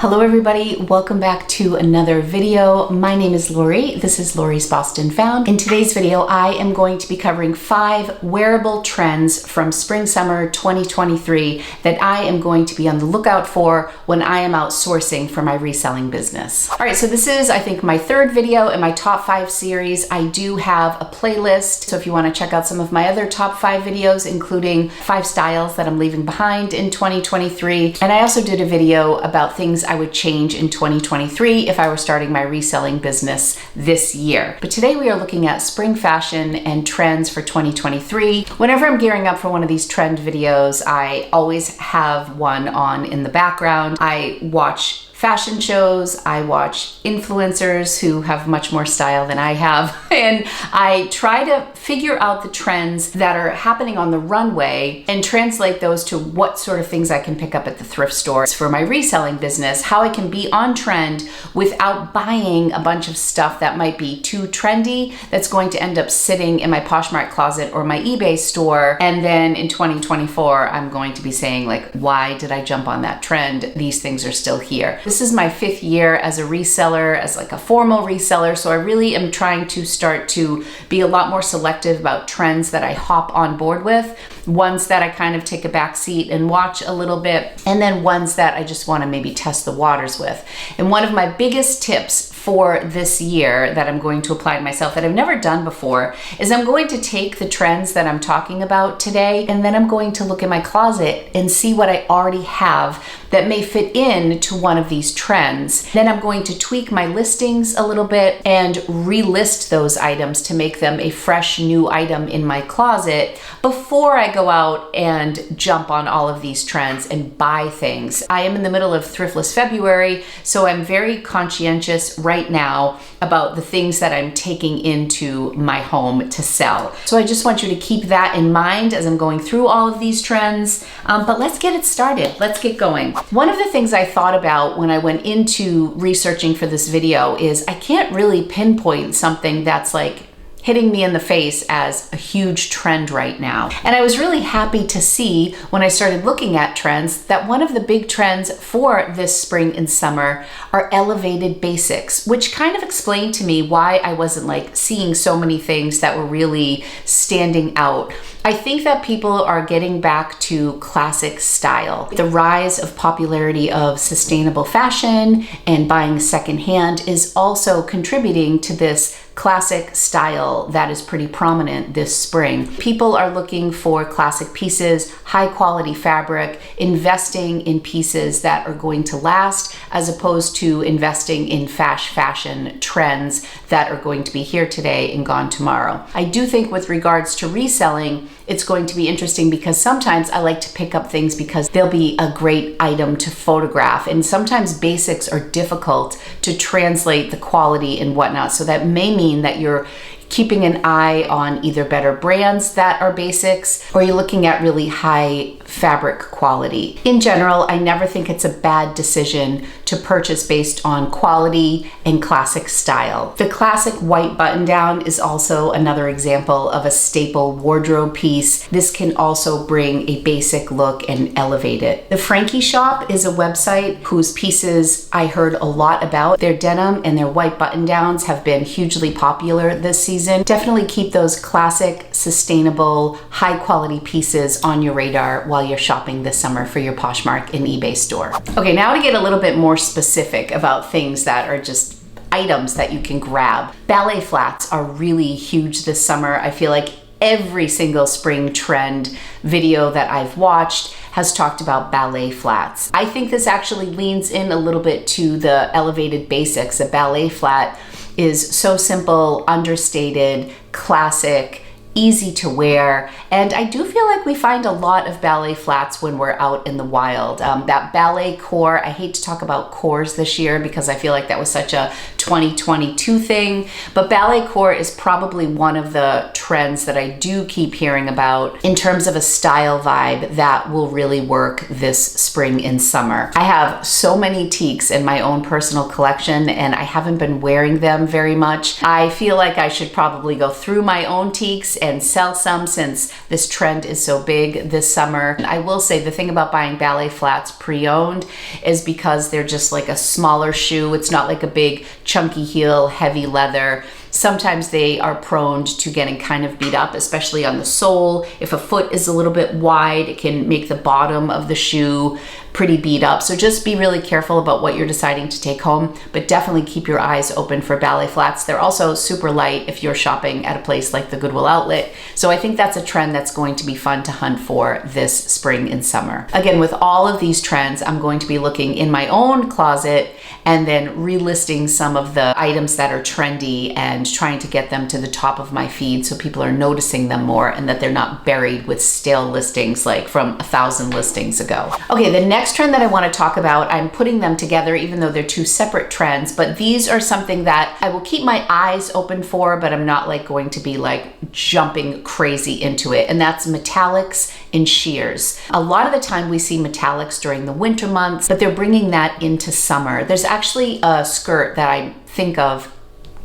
Hello everybody, welcome back to another video. My name is Lori. This is Lori's Boston Found. In today's video, I am going to be covering 5 wearable trends from spring/summer 2023 that I am going to be on the lookout for when I am out sourcing for my reselling business. All right, so this is, I think, my 3rd video in my top 5 series. I do have a playlist, so if you want to check out some of my other top 5 videos, including 5 styles that I'm leaving behind in 2023. And I also did a video about things I would change in 2023 if I were starting my reselling business this year. But today we are looking at spring fashion and trends for 2023. Whenever I'm gearing up for one of these trend videos, I always have one on in the background. I watch fashion shows, I watch influencers who have much more style than I have, and I try to figure out the trends that are happening on the runway and translate those to what sort of things I can pick up at the thrift store for my reselling business, how I can be on trend without buying a bunch of stuff that might be too trendy that's going to end up sitting in my Poshmark closet or my eBay store, and then in 2024 I'm going to be saying, like, why did I jump on that trend? These things are still here. This is my 5th year as a reseller, as like a formal reseller, so I really am trying to start to be a lot more selective about trends that I hop on board with, ones that I kind of take a back seat and watch a little bit, and then ones that I just want to maybe test the waters with. And one of my biggest tips for this year that I'm going to apply to myself that I've never done before is I'm going to take the trends that I'm talking about today, and then I'm going to look in my closet and see what I already have that may fit in to one of these trends. Then I'm going to tweak my listings a little bit and relist those items to make them a fresh new item in my closet before I go out and jump on all of these trends and buy things. I am in the middle of Thriftless February, so I'm very conscientious right now about the things that I'm taking into my home to sell. So I just want you to keep that in mind as I'm going through all of these trends. But let's get it started. Let's get going. One of the things I thought about when I went into researching for this video is I can't really pinpoint something that's like hitting me in the face as a huge trend right now. And I was really happy to see when I started looking at trends that one of the big trends for this spring and summer are elevated basics, which kind of explained to me why I wasn't like seeing so many things that were really standing out. I think that people are getting back to classic style. The rise of popularity of sustainable fashion and buying secondhand is also contributing to this classic style that is pretty prominent this spring. People are looking for classic pieces, high quality fabric, investing in pieces that are going to last, as opposed to investing in fast fashion trends that are going to be here today and gone tomorrow. I do think with regards to reselling, it's going to be interesting because sometimes I like to pick up things because they'll be a great item to photograph, and sometimes basics are difficult to translate the quality and whatnot. So that may mean that you're keeping an eye on either better brands that are basics, or you're looking at really high fabric quality. In general, I never think it's a bad decision to purchase based on quality and classic style. The classic white button down is also another example of a staple wardrobe piece. This can also bring a basic look and elevate it. The Frankie Shop is a website whose pieces I heard a lot about. Their denim and their white button downs have been hugely popular this season. Definitely keep those classic, sustainable, high quality pieces on your radar while you're shopping this summer for your Poshmark and eBay store. Okay, now to get a little bit more specific about things that are just items that you can grab. Ballet flats are really huge this summer. I feel like every single spring trend video that I've watched has talked about ballet flats. I think this actually leans in a little bit to the elevated basics. A ballet flat is so simple, understated, classic, easy to wear, and I do feel like we find a lot of ballet flats when we're out in the wild. That ballet core, I hate to talk about cores this year because I feel like that was such a 2022 thing, but ballet core is probably one of the trends that I do keep hearing about in terms of a style vibe that will really work this spring and summer. I have so many teaks in my own personal collection and I haven't been wearing them very much. I feel like I should probably go through my own teaks and sell some since this trend is so big this summer. And I will say the thing about buying ballet flats pre-owned is because they're just like a smaller shoe. It's not like a big chunky heel, heavy leather. Sometimes they are prone to getting kind of beat up, especially on the sole. If a foot is a little bit wide, it can make the bottom of the shoe pretty beat up. So just be really careful about what you're deciding to take home, but definitely keep your eyes open for ballet flats. They're also super light if you're shopping at a place like the Goodwill Outlet. So I think that's a trend that's going to be fun to hunt for this spring and summer. Again, with all of these trends, I'm going to be looking in my own closet and then relisting some of the items that are trendy and trying to get them to the top of my feed so people are noticing them more and that they're not buried with stale listings like from 1,000 listings ago. Okay, the next trend that I want to talk about, I'm putting them together even though they're two separate trends, but these are something that I will keep my eyes open for, but I'm not like going to be like jumping crazy into it, and that's metallics and sheers. A lot of the time we see metallics during the winter months, but they're bringing that into summer. There's actually a skirt that I think of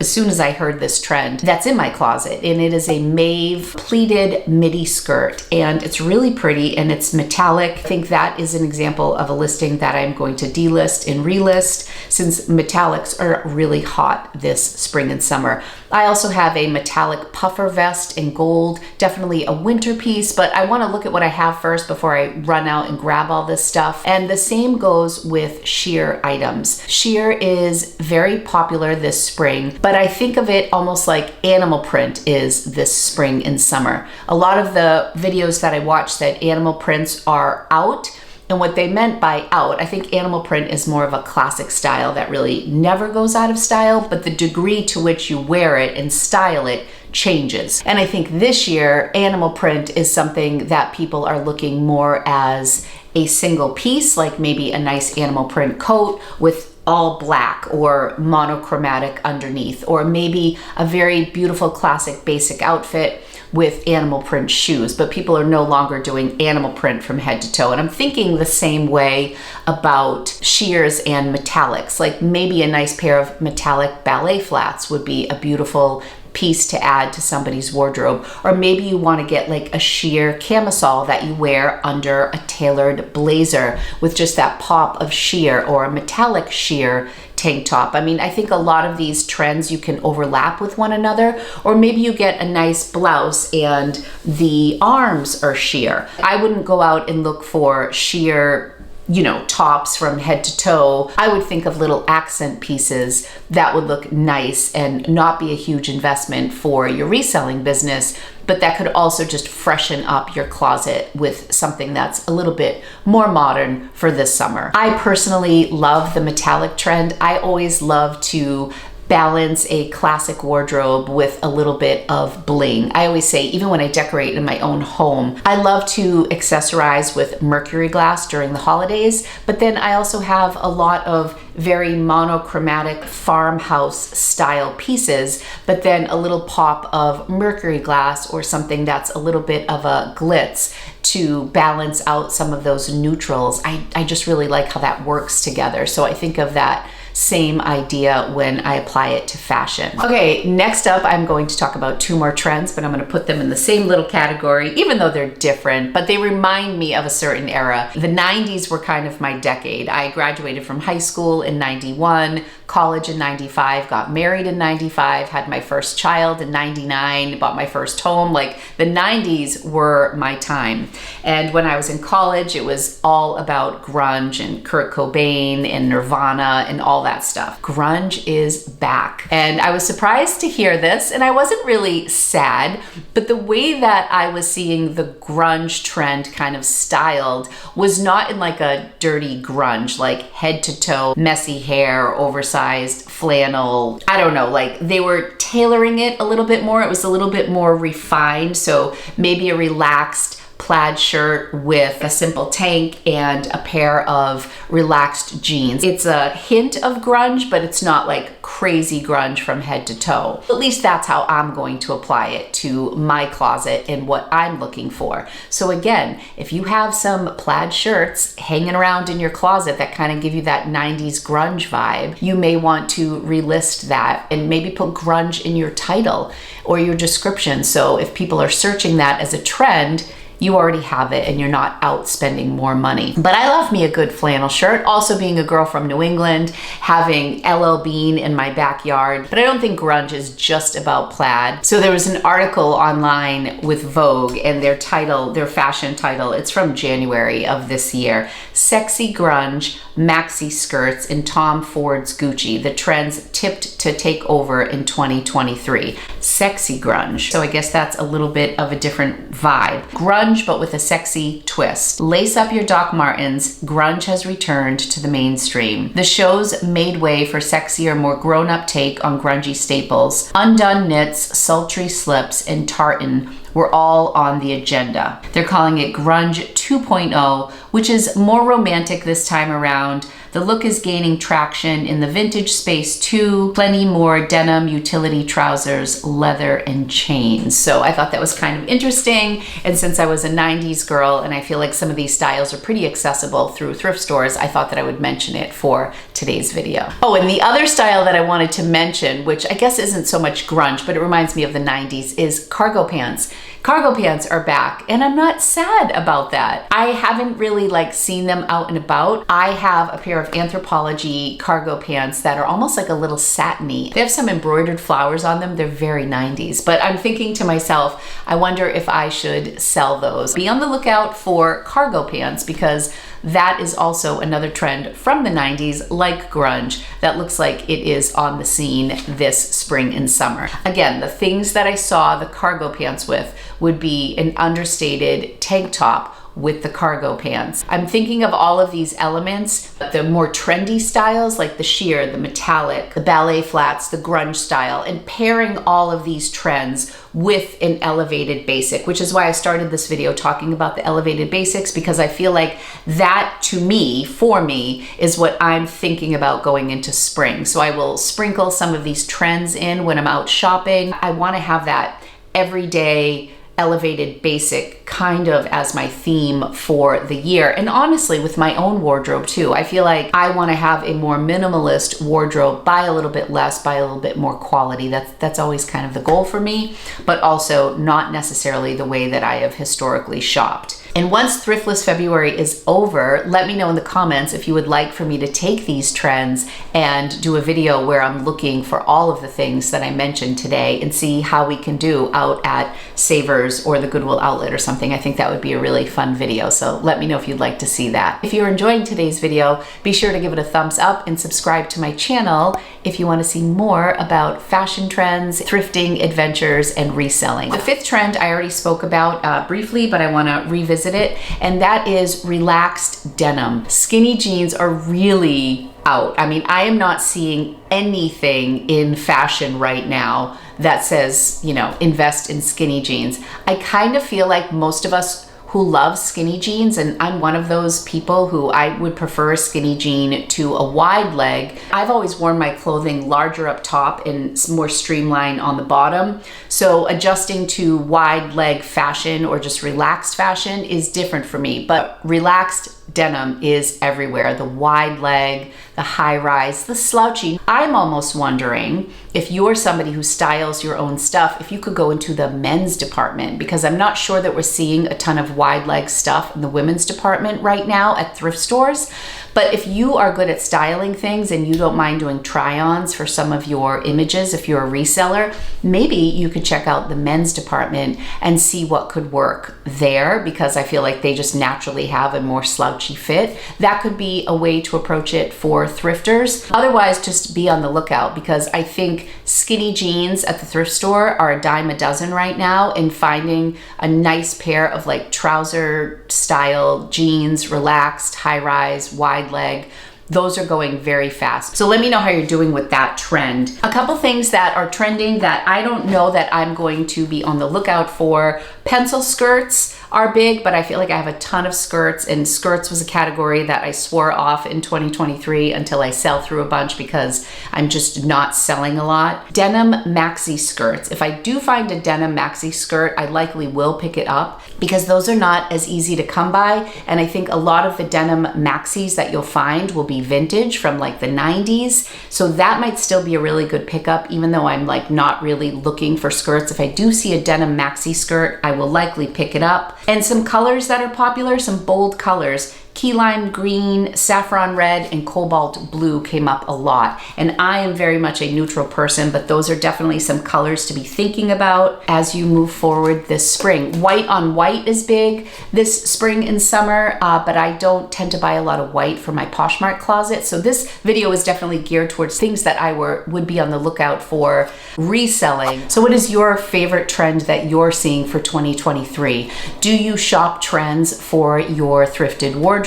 as soon as I heard this trend that's in my closet, and it is a mauve pleated midi skirt, and it's really pretty and it's metallic. I think that is an example of a listing that I'm going to delist and relist since metallics are really hot this spring and summer. I also have a metallic puffer vest in gold, definitely a winter piece, but I want to look at what I have first before I run out and grab all this stuff. And the same goes with sheer items. Sheer is very popular this spring, but I think of it almost like animal print is this spring and summer. A lot of the videos that I watch said animal prints are out. And what they meant by out, I think animal print is more of a classic style that really never goes out of style, but the degree to which you wear it and style it changes. And I think this year, animal print is something that people are looking more as a single piece, like maybe a nice animal print coat with all black or monochromatic underneath, or maybe a very beautiful classic basic outfit with animal print shoes, but people are no longer doing animal print from head to toe. And I'm thinking the same way about sheers and metallics. Like maybe a nice pair of metallic ballet flats would be a beautiful piece to add to somebody's wardrobe. Or maybe you want to get like a sheer camisole that you wear under a tailored blazer with just that pop of sheer, or a metallic sheer tank top. I mean, I think a lot of these trends you can overlap with one another, or maybe you get a nice blouse and the arms are sheer. I wouldn't go out and look for sheer, you know, tops from head to toe. I would think of little accent pieces that would look nice and not be a huge investment for your reselling business, but that could also just freshen up your closet with something that's a little bit more modern for this summer. I personally love the metallic trend. I always love to balance a classic wardrobe with a little bit of bling. I always say, even when I decorate in my own home, I love to accessorize with mercury glass during the holidays, but then I also have a lot of very monochromatic farmhouse style pieces, but then a little pop of mercury glass or something that's a little bit of a glitz to balance out some of those neutrals. I just really like how that works together. So I think of that same idea when I apply it to fashion. Okay, next up, I'm going to talk about two more trends, but I'm going to put them in the same little category, even though they're different, but they remind me of a certain era. The 90s were kind of my decade. I graduated from high school in 91, college in 95, got married in 95, had my first child in 99, bought my first home. Like, the 90s were my time. And when I was in college, it was all about grunge and Kurt Cobain and Nirvana and all that stuff. Grunge is back. And I was surprised to hear this, and I wasn't really sad, but the way that I was seeing the grunge trend kind of styled was not in like a dirty grunge, like head to toe, messy hair, oversized flannel. I don't know, like they were tailoring it a little bit more. It was a little bit more refined. So maybe a relaxed plaid shirt with a simple tank and a pair of relaxed jeans. It's a hint of grunge, but it's not like crazy grunge from head to toe. At least that's how I'm going to apply it to my closet and what I'm looking for. So again, if you have some plaid shirts hanging around in your closet that kind of give you that 90s grunge vibe, you may want to relist that and maybe put grunge in your title or your description. So if people are searching that as a trend, you already have it and you're not out spending more money. But I love me a good flannel shirt. Also, being a girl from New England, having LL Bean in my backyard. But I don't think grunge is just about plaid. So there was an article online with Vogue, and their title, their fashion title, it's from January of this year: Sexy Grunge, Maxi Skirts, and Tom Ford's Gucci, the trends tipped to take over in 2023. Sexy grunge. So I guess that's a little bit of a different vibe. Grunge, but with a sexy twist. Lace up your Doc Martens, grunge has returned to the mainstream. The shows made way for sexier, more grown-up take on grungy staples. Undone knits, sultry slips, and tartan were all on the agenda. They're calling it Grunge 2.0, which is more romantic this time around. The look is gaining traction in the vintage space too. Plenty more denim, utility trousers, leather, and chains. So I thought that was kind of interesting. And since I was a 90s girl and I feel like some of these styles are pretty accessible through thrift stores, I thought that I would mention it for today's video. Oh, and the other style that I wanted to mention, which I guess isn't so much grunge, but it reminds me of the 90s, is cargo pants. Cargo pants are back, and I'm not sad about that. I haven't really seen them out and about. I have a pair of Anthropologie cargo pants that are almost like a little satiny. They have some embroidered flowers on them. They're very 90s, but I'm thinking to myself, I wonder if I should sell those. Be on the lookout for cargo pants, because that is also another trend from the 90s, like grunge, that looks like it is on the scene this spring and summer. Again, the things that I saw the cargo pants with would be an understated tank top with the cargo pants. I'm thinking of all of these elements, the more trendy styles like the sheer, the metallic, the ballet flats, the grunge style, and pairing all of these trends with an elevated basic, which is why I started this video talking about the elevated basics, because I feel like that, to me, for me, is what I'm thinking about going into spring. So I will sprinkle some of these trends in when I'm out shopping. I want to have that everyday elevated basic kind of as my theme for the year. And honestly, with my own wardrobe too, I feel like I want to have a more minimalist wardrobe, buy a little bit less, buy a little bit more quality. That's always kind of the goal for me, but also not necessarily the way that I have historically shopped. And once Thriftless February is over, let me know in the comments if you would like for me to take these trends and do a video where I'm looking for all of the things that I mentioned today and see how we can do out at Savers or the Goodwill outlet or something. I think that would be a really fun video. So let me know if you'd like to see that. If you're enjoying today's video, be sure to give it a thumbs up and subscribe to my channel if you want to see more about fashion trends, thrifting, adventures, and reselling. The fifth trend I already spoke about briefly, but I want to revisit it, and that is relaxed denim. Skinny jeans are really out. I mean, I am not seeing anything in fashion right now that says, invest in skinny jeans. I kind of feel like most of us who love skinny jeans, and I'm one of those people who I would prefer a skinny jean to a wide leg. I've always worn my clothing larger up top and more streamlined on the bottom. So adjusting to wide leg fashion or just relaxed fashion is different for me, but relaxed denim is everywhere. The wide leg, the high rise, the slouchy. I'm almost wondering if you're somebody who styles your own stuff, if you could go into the men's department, because I'm not sure that we're seeing a ton of wide leg stuff in the women's department right now at thrift stores. But if you are good at styling things and you don't mind doing try-ons for some of your images, if you're a reseller, maybe you could check out the men's department and see what could work there, because I feel like they just naturally have a more slouchy fit. That could be a way to approach it for thrifters. Otherwise, just be on the lookout, because I think skinny jeans at the thrift store are a dime a dozen right now, and finding a nice pair of trouser style jeans, relaxed, high rise, wide leg, those are going very fast. So let me know how you're doing with that trend. A couple things that are trending that I don't know that I'm going to be on the lookout for. Pencil skirts are big, but I feel like I have a ton of skirts, and skirts was a category that I swore off in 2023 until I sell through a bunch because I'm just not selling a lot. Denim maxi skirts. If I do find a denim maxi skirt, I likely will pick it up because those are not as easy to come by. And I think a lot of the denim maxis that you'll find will be vintage from like the 90s. So that might still be a really good pickup, even though I'm like not really looking for skirts. If I do see a denim maxi skirt, I will likely pick it up. And some colors that are popular, some bold colors. Key lime green, saffron red, and cobalt blue came up a lot. And I am very much a neutral person, but those are definitely some colors to be thinking about as you move forward this spring. White on white is big this spring and summer, but I don't tend to buy a lot of white for my Poshmark closet. So this video is definitely geared towards things that I would be on the lookout for reselling. So what is your favorite trend that you're seeing for 2023? Do you shop trends for your thrifted wardrobe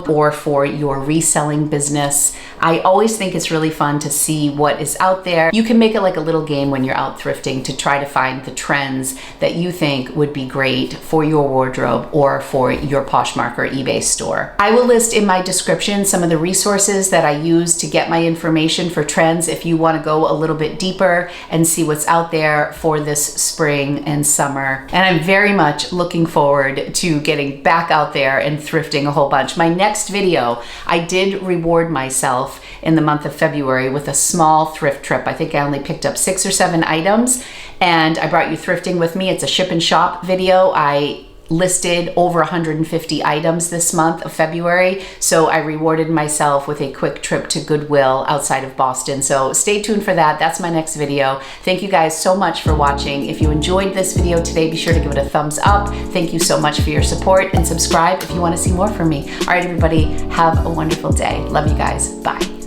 or for your reselling business? I always think it's really fun to see what is out there. You can make it like a little game when you're out thrifting to try to find the trends that you think would be great for your wardrobe or for your Poshmark or eBay store. I will list in my description some of the resources that I use to get my information for trends if you want to go a little bit deeper and see what's out there for this spring and summer. And I'm very much looking forward to getting back out there and thrifting a whole bunch. My next video, I did reward myself in the month of February with a small thrift trip. I think I only picked up 6 or 7 items, and I brought you thrifting with me. It's a ship and shop video. I listed over 150 items this month of February, so I rewarded myself with a quick trip to Goodwill outside of Boston. So stay tuned for that. That's my next video. Thank you guys so much for watching. If you enjoyed this video today, be sure to give it a thumbs up. Thank you so much for your support, and subscribe if you want to see more from me. All right, everybody, have a wonderful day. Love you guys. Bye.